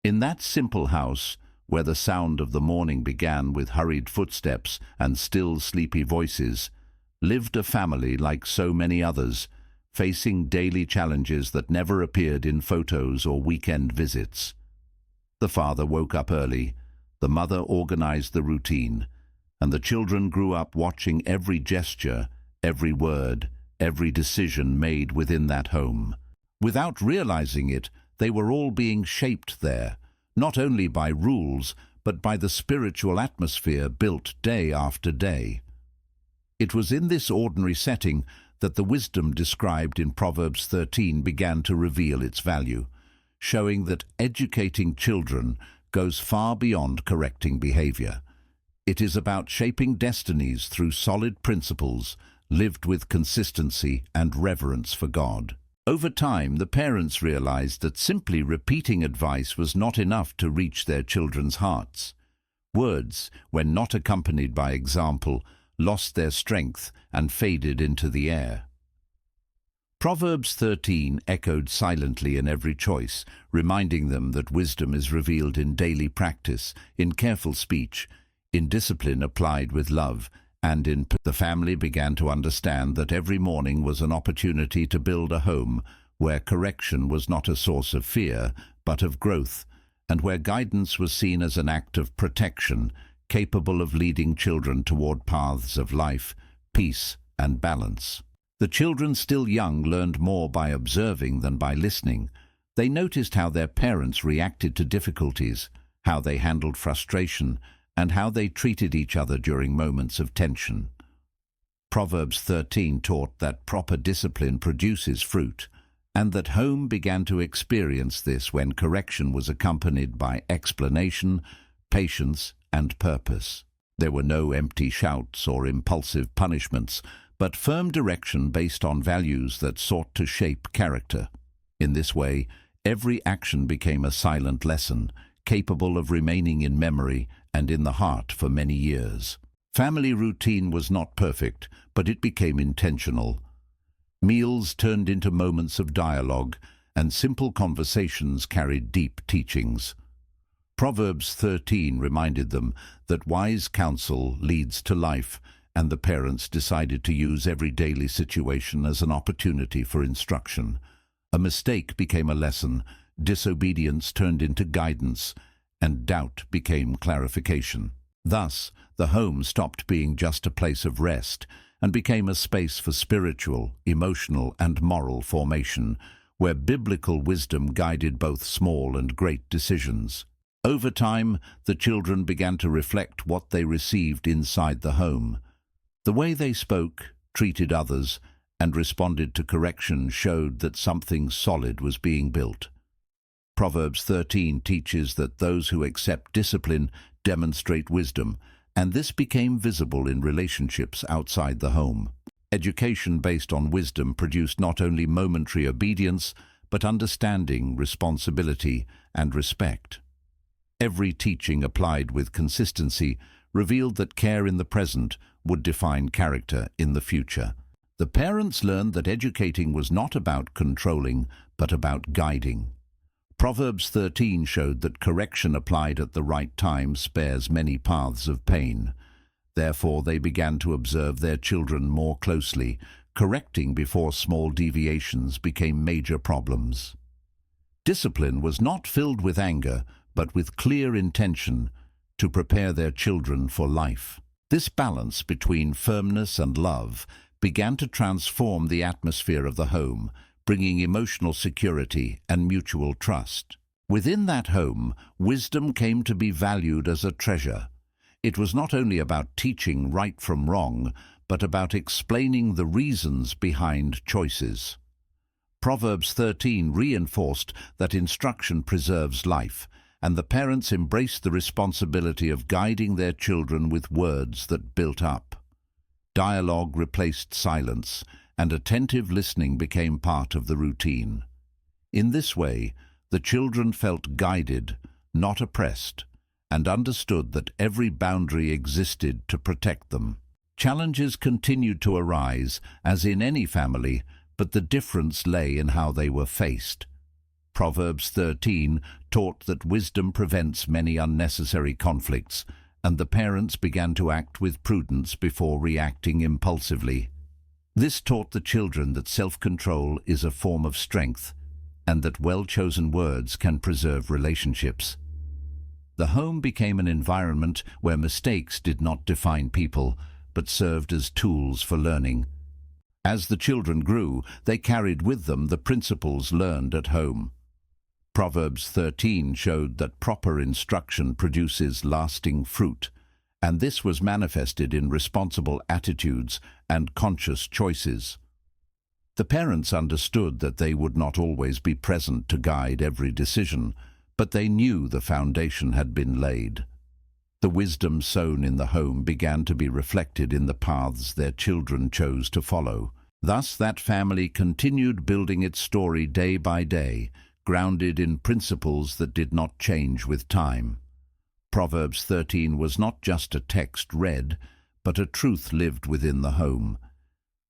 In that simple house, where the sound of the morning began with hurried footsteps and still sleepy voices, lived a family like so many others, facing daily challenges that never appeared in photos or weekend visits. The father woke up early, the mother organized the routine, and the children grew up watching every gesture, every word, every decision made within that home. Without realizing it, they were all being shaped there, not only by rules, but by the spiritual atmosphere built day after day. It was in this ordinary setting that the wisdom described in Proverbs 13 began to reveal its value, showing that educating children goes far beyond correcting behavior. It is about shaping destinies through solid principles, lived with consistency and reverence for God. Over time, the parents realized that simply repeating advice was not enough to reach their children's hearts. Words, when not accompanied by example, lost their strength and faded into the air. Proverbs 13 echoed silently in every choice, reminding them that wisdom is revealed in daily practice, in careful speech, in discipline applied with love, and the family began to understand that every morning was an opportunity to build a home where correction was not a source of fear, but of growth, and where guidance was seen as an act of protection, capable of leading children toward paths of life, peace, and balance. The children, still young, learned more by observing than by listening. They noticed how their parents reacted to difficulties, how they handled frustration, and how they treated each other during moments of tension. Proverbs 13 taught that proper discipline produces fruit, and that home began to experience this when correction was accompanied by explanation, patience, and purpose. There were no empty shouts or impulsive punishments, but firm direction based on values that sought to shape character. In this way, every action became a silent lesson, capable of remaining in memory and in the heart for many years. Family routine was not perfect, but it became intentional. Meals turned into moments of dialogue, and simple conversations carried deep teachings. Proverbs 13 reminded them that wise counsel leads to life, and the parents decided to use every daily situation as an opportunity for instruction. A mistake became a lesson, disobedience turned into guidance, and doubt became clarification. Thus, the home stopped being just a place of rest and became a space for spiritual, emotional, and moral formation, where biblical wisdom guided both small and great decisions. Over time, the children began to reflect what they received inside the home. The way they spoke, treated others, and responded to correction showed that something solid was being built. Proverbs 13 teaches that those who accept discipline demonstrate wisdom, and this became visible in relationships outside the home. Education based on wisdom produced not only momentary obedience, but understanding, responsibility, and respect. Every teaching applied with consistency revealed that care in the present would define character in the future. The parents learned that educating was not about controlling, but about guiding. Proverbs 13 showed that correction applied at the right time spares many paths of pain. Therefore, they began to observe their children more closely, correcting before small deviations became major problems. Discipline was not filled with anger, but with clear intention to prepare their children for life. This balance between firmness and love began to transform the atmosphere of the home, bringing emotional security and mutual trust. Within that home, wisdom came to be valued as a treasure. It was not only about teaching right from wrong, but about explaining the reasons behind choices. Proverbs 13 reinforced that instruction preserves life, and the parents embraced the responsibility of guiding their children with words that built up. Dialogue replaced silence, and attentive listening became part of the routine. In this way, the children felt guided, not oppressed, and understood that every boundary existed to protect them. Challenges continued to arise, as in any family, but the difference lay in how they were faced. Proverbs 13 taught that wisdom prevents many unnecessary conflicts, and the parents began to act with prudence before reacting impulsively. This taught the children that self-control is a form of strength, and that well-chosen words can preserve relationships. The home became an environment where mistakes did not define people, but served as tools for learning. As the children grew, they carried with them the principles learned at home. Proverbs 13 showed that proper instruction produces lasting fruit, and this was manifested in responsible attitudes and conscious choices. The parents understood that they would not always be present to guide every decision, but they knew the foundation had been laid. The wisdom sown in the home began to be reflected in the paths their children chose to follow. Thus that family continued building its story day by day, grounded in principles that did not change with time. Proverbs 13 was not just a text read, but a truth lived within the home.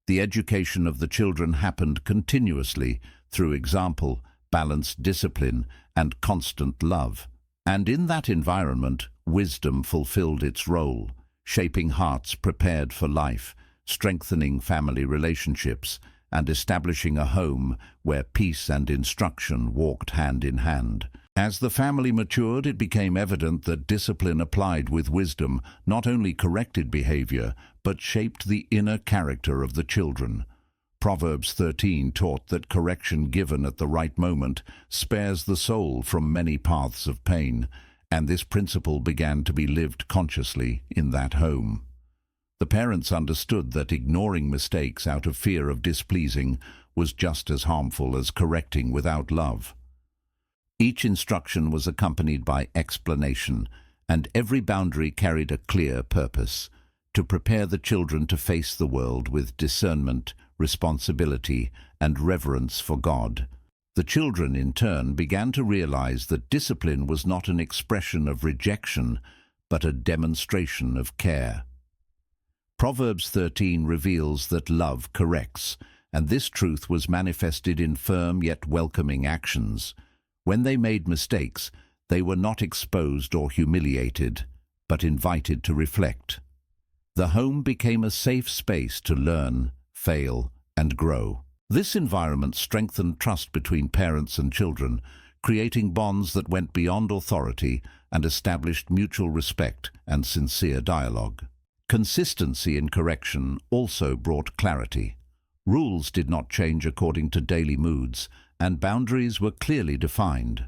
The education of the children happened continuously through example, balanced discipline, and constant love. And in that environment, wisdom fulfilled its role, shaping hearts prepared for life, strengthening family relationships, and establishing a home where peace and instruction walked hand in hand. As the family matured, it became evident that discipline applied with wisdom not only corrected behavior, but shaped the inner character of the children. Proverbs 13 taught that correction given at the right moment spares the soul from many paths of pain, and this principle began to be lived consciously in that home. The parents understood that ignoring mistakes out of fear of displeasing was just as harmful as correcting without love. Each instruction was accompanied by explanation, and every boundary carried a clear purpose: to prepare the children to face the world with discernment, responsibility, and reverence for God. The children, in turn, began to realize that discipline was not an expression of rejection, but a demonstration of care. Proverbs 13 reveals that love corrects, and this truth was manifested in firm yet welcoming actions. When they made mistakes, they were not exposed or humiliated, but invited to reflect. The home became a safe space to learn, fail, and grow. This environment strengthened trust between parents and children, creating bonds that went beyond authority and established mutual respect and sincere dialogue. Consistency in correction also brought clarity. Rules did not change according to daily moods, and boundaries were clearly defined.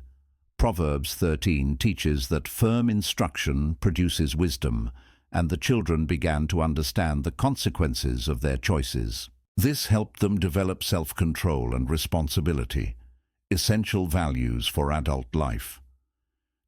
Proverbs 13 teaches that firm instruction produces wisdom, and the children began to understand the consequences of their choices. This helped them develop self-control and responsibility, essential values for adult life.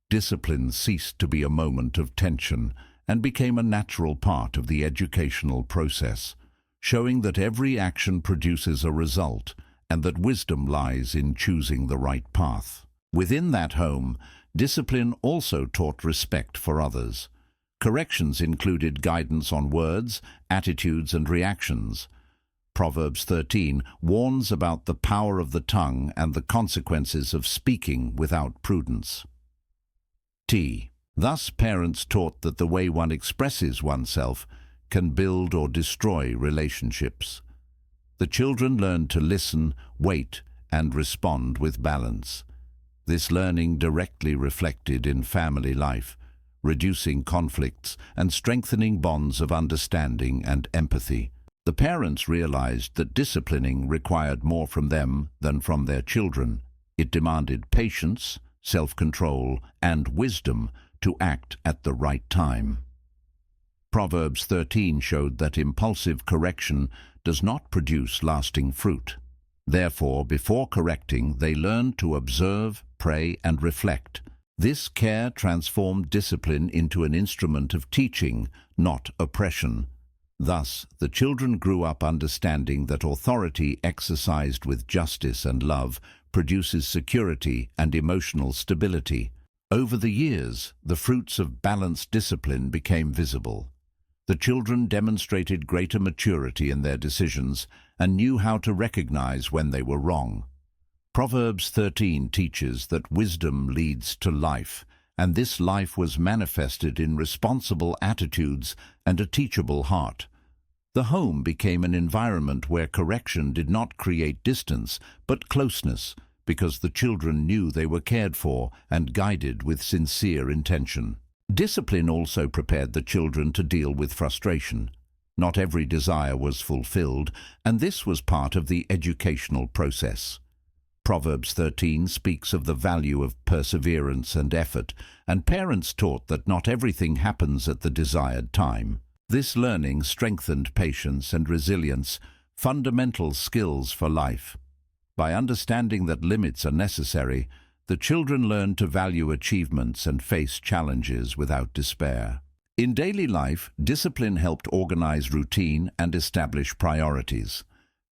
Discipline ceased to be a moment of tension and became a natural part of the educational process, showing that every action produces a result and that wisdom lies in choosing the right path. Within that home, discipline also taught respect for others. Corrections included guidance on words, attitudes, and reactions. Proverbs 13 warns about the power of the tongue and the consequences of speaking without prudence. Thus, parents taught that the way one expresses oneself can build or destroy relationships. The children learned to listen, wait, and respond with balance. This learning directly reflected in family life, reducing conflicts and strengthening bonds of understanding and empathy. The parents realized that disciplining required more from them than from their children. It demanded patience, self-control, and wisdom to act at the right time. Proverbs 13 showed that impulsive correction does not produce lasting fruit. Therefore, before correcting, they learned to observe, pray, and reflect. This care transformed discipline into an instrument of teaching, not oppression. Thus, the children grew up understanding that authority exercised with justice and love produces security and emotional stability. Over the years, the fruits of balanced discipline became visible. The children demonstrated greater maturity in their decisions and knew how to recognize when they were wrong. Proverbs 13 teaches that wisdom leads to life, and this life was manifested in responsible attitudes and a teachable heart. The home became an environment where correction did not create distance, but closeness, because the children knew they were cared for and guided with sincere intention. Discipline also prepared the children to deal with frustration. Not every desire was fulfilled, and this was part of the educational process. Proverbs 13 speaks of the value of perseverance and effort, and parents taught that not everything happens at the desired time. This learning strengthened patience and resilience, fundamental skills for life. By understanding that limits are necessary, the children learned to value achievements and face challenges without despair. In daily life, discipline helped organize routine and establish priorities.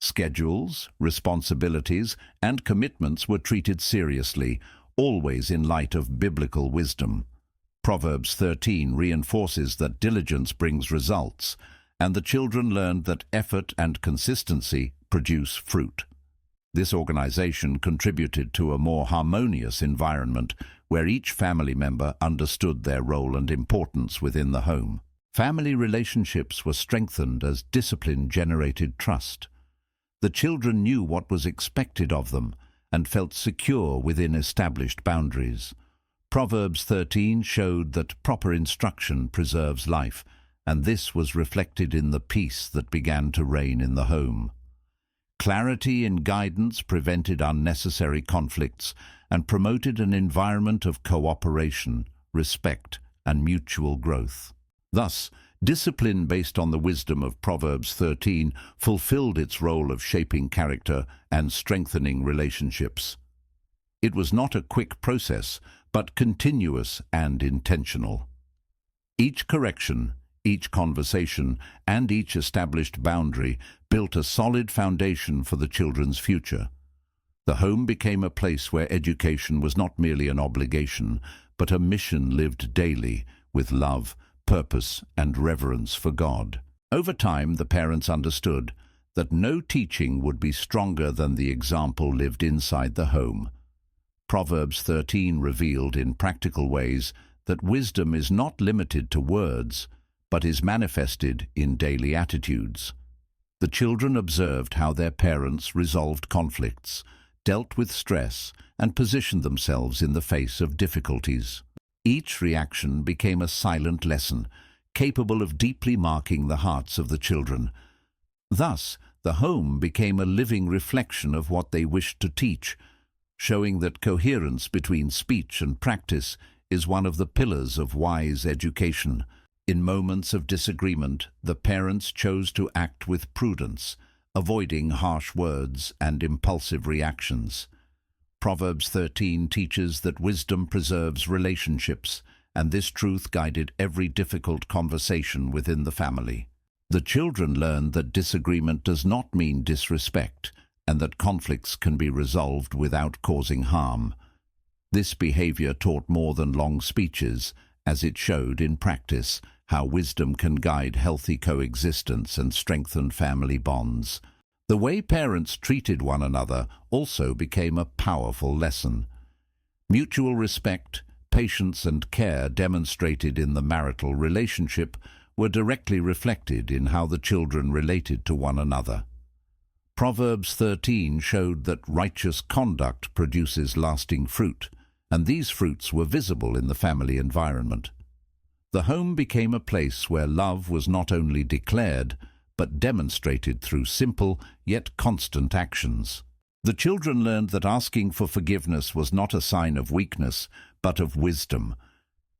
Schedules, responsibilities, and commitments were treated seriously, always in light of biblical wisdom. Proverbs 13 reinforces that diligence brings results, and the children learned that effort and consistency produce fruit. This organization contributed to a more harmonious environment where each family member understood their role and importance within the home. Family relationships were strengthened as discipline generated trust. The children knew what was expected of them and felt secure within established boundaries. Proverbs 13 showed that proper instruction preserves life, and this was reflected in the peace that began to reign in the home. Clarity in guidance prevented unnecessary conflicts and promoted an environment of cooperation, respect, and mutual growth. Thus, discipline based on the wisdom of Proverbs 13 fulfilled its role of shaping character and strengthening relationships. It was not a quick process, but continuous and intentional. Each correction, each conversation, and each established boundary built a solid foundation for the children's future. The home became a place where education was not merely an obligation, but a mission lived daily with love, purpose, and reverence for God. Over time, the parents understood that no teaching would be stronger than the example lived inside the home. Proverbs 13 revealed in practical ways that wisdom is not limited to words, but is manifested in daily attitudes. The children observed how their parents resolved conflicts, dealt with stress, and positioned themselves in the face of difficulties. Each reaction became a silent lesson, capable of deeply marking the hearts of the children. Thus, the home became a living reflection of what they wished to teach, showing that coherence between speech and practice is one of the pillars of wise education. In moments of disagreement, the parents chose to act with prudence, avoiding harsh words and impulsive reactions. Proverbs 13 teaches that wisdom preserves relationships, and this truth guided every difficult conversation within the family. The children learned that disagreement does not mean disrespect, and that conflicts can be resolved without causing harm. This behavior taught more than long speeches, as it showed in practice how wisdom can guide healthy coexistence and strengthen family bonds. The way parents treated one another also became a powerful lesson. Mutual respect, patience, and care demonstrated in the marital relationship were directly reflected in how the children related to one another. Proverbs 13 showed that righteous conduct produces lasting fruit, and these fruits were visible in the family environment. The home became a place where love was not only declared, but demonstrated through simple yet constant actions. The children learned that asking for forgiveness was not a sign of weakness, but of wisdom.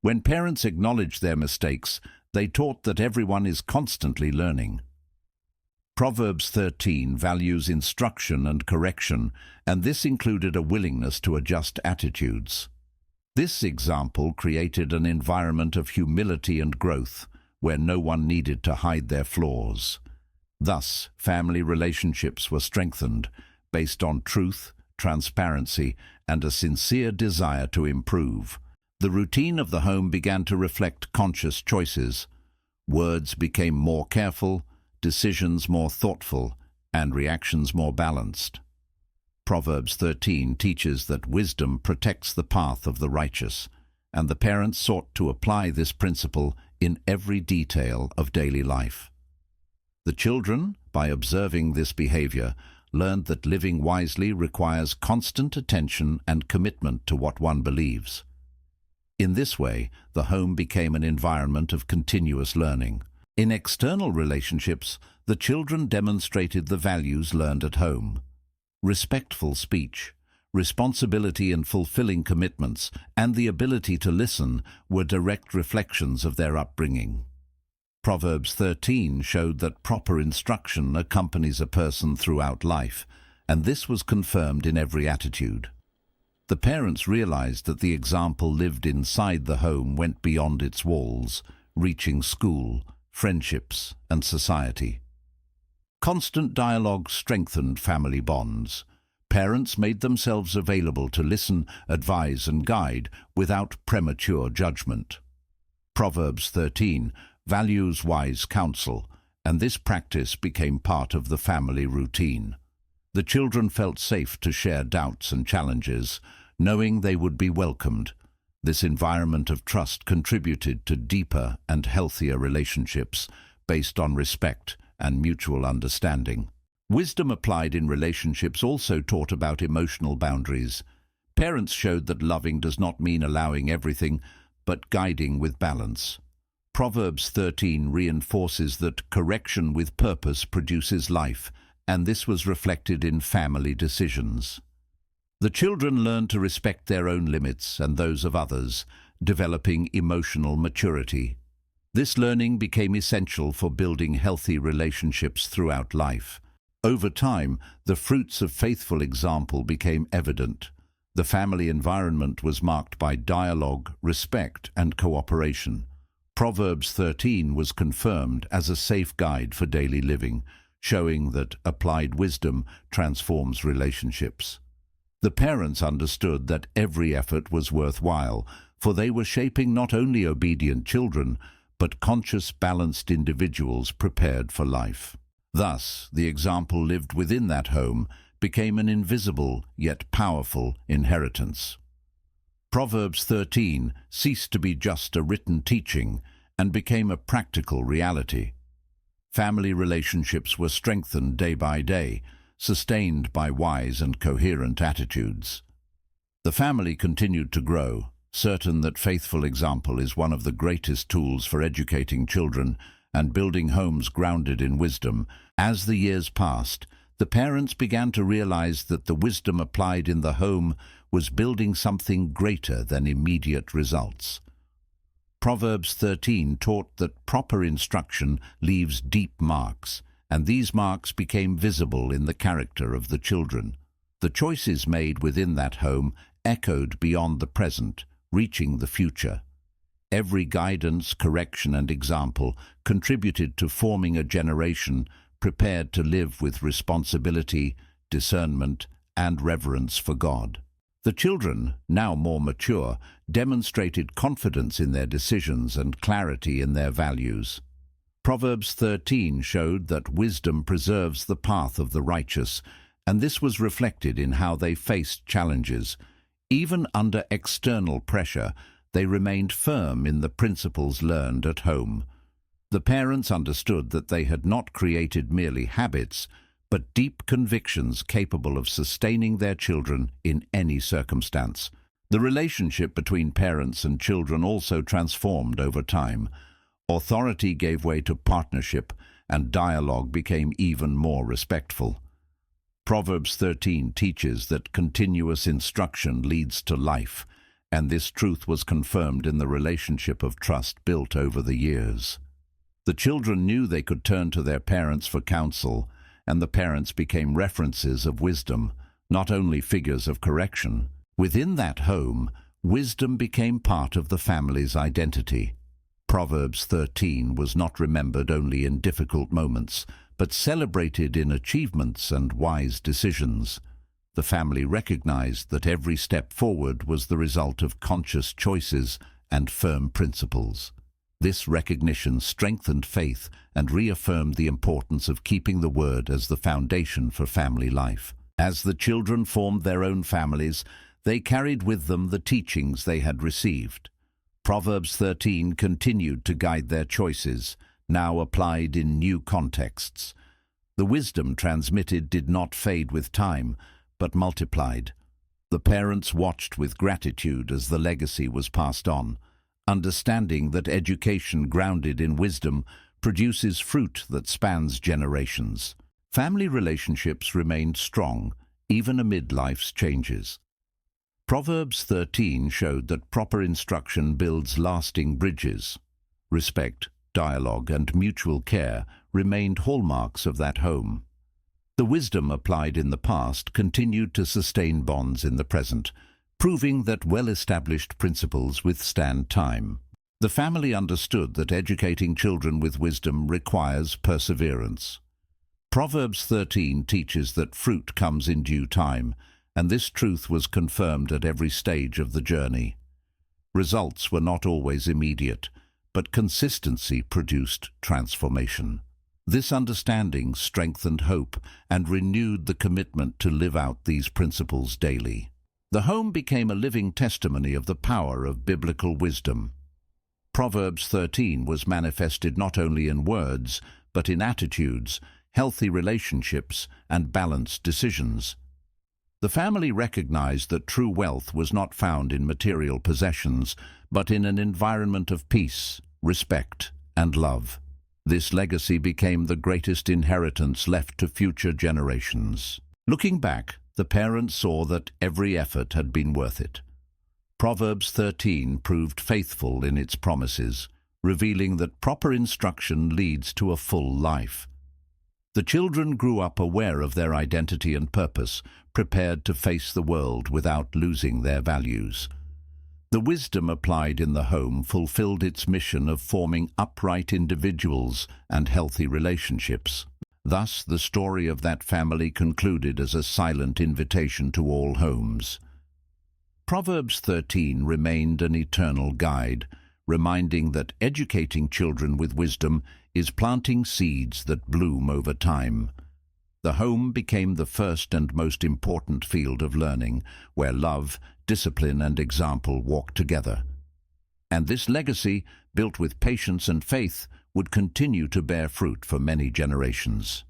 When parents acknowledged their mistakes, they taught that everyone is constantly learning. Proverbs 13 values instruction and correction, and this included a willingness to adjust attitudes. This example created an environment of humility and growth, where no one needed to hide their flaws. Thus, family relationships were strengthened, based on truth, transparency, and a sincere desire to improve. The routine of the home began to reflect conscious choices. Words became more careful, decisions more thoughtful, and reactions more balanced. Proverbs 13 teaches that wisdom protects the path of the righteous, and the parents sought to apply this principle in every detail of daily life. The children, by observing this behavior, learned that living wisely requires constant attention and commitment to what one believes. In this way, the home became an environment of continuous learning. In external relationships, the children demonstrated the values learned at home. Respectful speech, responsibility in fulfilling commitments, and the ability to listen were direct reflections of their upbringing. Proverbs 13 showed that proper instruction accompanies a person throughout life, and this was confirmed in every attitude. The parents realized that the example lived inside the home went beyond its walls, reaching school, friendships, and society. Constant dialogue strengthened family bonds. Parents made themselves available to listen, advise, and guide without premature judgment. Proverbs 13 values wise counsel, and this practice became part of the family routine. The children felt safe to share doubts and challenges, knowing they would be welcomed. This environment of trust contributed to deeper and healthier relationships based on respect and mutual understanding. Wisdom applied in relationships also taught about emotional boundaries. Parents showed that loving does not mean allowing everything, but guiding with balance. Proverbs 13 reinforces that correction with purpose produces life, and this was reflected in family decisions. The children learned to respect their own limits and those of others, developing emotional maturity. This learning became essential for building healthy relationships throughout life. Over time, the fruits of faithful example became evident. The family environment was marked by dialogue, respect, and cooperation. Proverbs 13 was confirmed as a safe guide for daily living, showing that applied wisdom transforms relationships. The parents understood that every effort was worthwhile, for they were shaping not only obedient children, but conscious, balanced individuals prepared for life. Thus, the example lived within that home became an invisible yet powerful inheritance. Proverbs 13 ceased to be just a written teaching and became a practical reality. Family relationships were strengthened day by day, sustained by wise and coherent attitudes. The family continued to grow, certain that faithful example is one of the greatest tools for educating children and building homes grounded in wisdom. As the years passed, the parents began to realize that the wisdom applied in the home was building something greater than immediate results. Proverbs 13 taught that proper instruction leaves deep marks, and these marks became visible in the character of the children. The choices made within that home echoed beyond the present, reaching the future. Every guidance, correction, and example contributed to forming a generation prepared to live with responsibility, discernment, and reverence for God. The children, now more mature, demonstrated confidence in their decisions and clarity in their values. Proverbs 13 showed that wisdom preserves the path of the righteous, and this was reflected in how they faced challenges. Even under external pressure, they remained firm in the principles learned at home. The parents understood that they had not created merely habits, but deep convictions capable of sustaining their children in any circumstance. The relationship between parents and children also transformed over time. Authority gave way to partnership, and dialogue became even more respectful. Proverbs 13 teaches that continuous instruction leads to life, and this truth was confirmed in the relationship of trust built over the years. The children knew they could turn to their parents for counsel, and the parents became references of wisdom, not only figures of correction. Within that home, wisdom became part of the family's identity. Proverbs 13 was not remembered only in difficult moments, but celebrated in achievements and wise decisions. The family recognized that every step forward was the result of conscious choices and firm principles. This recognition strengthened faith and reaffirmed the importance of keeping the word as the foundation for family life. As the children formed their own families, they carried with them the teachings they had received. Proverbs 13 continued to guide their choices, now applied in new contexts. The wisdom transmitted did not fade with time, but multiplied. The parents watched with gratitude as the legacy was passed on, understanding that education grounded in wisdom produces fruit that spans generations. Family relationships remained strong, even amid life's changes. Proverbs 13 showed that proper instruction builds lasting bridges. Respect, dialogue, and mutual care remained hallmarks of that home. The wisdom applied in the past continued to sustain bonds in the present, proving that well-established principles withstand time. The family understood that educating children with wisdom requires perseverance. Proverbs 13 teaches that fruit comes in due time, and this truth was confirmed at every stage of the journey. Results were not always immediate, but consistency produced transformation. This understanding strengthened hope and renewed the commitment to live out these principles daily. The home became a living testimony of the power of biblical wisdom. Proverbs 13 was manifested not only in words, but in attitudes, healthy relationships, and balanced decisions. The family recognized that true wealth was not found in material possessions, but in an environment of peace, respect, and love. This legacy became the greatest inheritance left to future generations. Looking back, the parents saw that every effort had been worth it. Proverbs 13 proved faithful in its promises, revealing that proper instruction leads to a full life. The children grew up aware of their identity and purpose, prepared to face the world without losing their values. The wisdom applied in the home fulfilled its mission of forming upright individuals and healthy relationships. Thus, the story of that family concluded as a silent invitation to all homes. Proverbs 13 remained an eternal guide, reminding that educating children with wisdom is planting seeds that bloom over time. The home became the first and most important field of learning, where love, discipline, and example walked together. And this legacy, built with patience and faith, would continue to bear fruit for many generations.